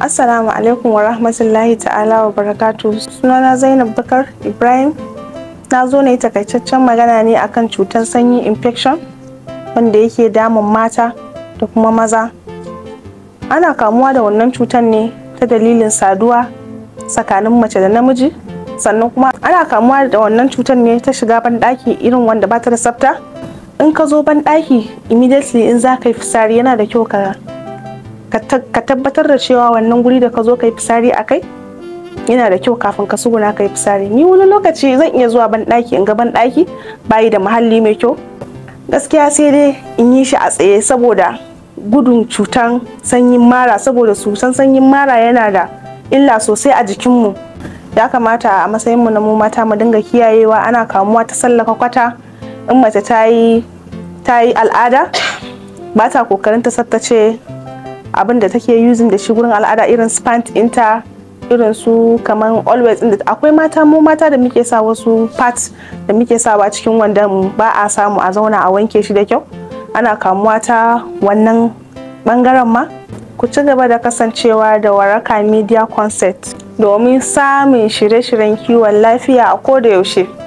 Assalamu alaikum wa rahmatullahi ta'ala wa barakatuh. Sunana Zainab Bukar Ibrahim. Na zo ne takaitaccen magana ne akan cutar sanyi infection wanda yake damun mata da kuma maza. Ana kamuwa da wannan cutar ne ta dalilin saduwa tsakanin mace da namiji, sannan kuma ana kamuwa da wannan cutar ne ta shiga banɗaki irin wanda ba ta da tsafta. In ka zo banɗaki immediately in za ka yi fitsari yana da kyau ka tabbatar da cewa wannan guri da ka zo ka yi fitsari a kai yana da kyau kafin ka suguna ka yi fitsari. Ni wani lokaci zan iya zuwa banɗaki in ga banɗaki bayi da muhalli mai kyau, gaskiya sai dai in yi shi a tsaye saboda gudun cutan sanyin mara, saboda cutan sanyin mara yana da illa sosai a jikinmu. Ya kamata a matsayinmu na mu mata mu dinga kiyayewa. Ana kamuwa ta sallaka kwata. In mace ta yi al'ada ba ta kokarin ta tsaftace abin da take using da shi gurin al'ada, irin spant inta, irin su kaman always inda akwai mu mata da muke sa wasu parts da muke sawa cikin wanda ba a samu a zauna a wanke shi da kyau. Ana kamuwa ta wannan bangaren ma. Ku ci gaba da kasancewa da Waraka Media Concept domin samun shirye-shiryen kiwon lafiya a koda yaushe.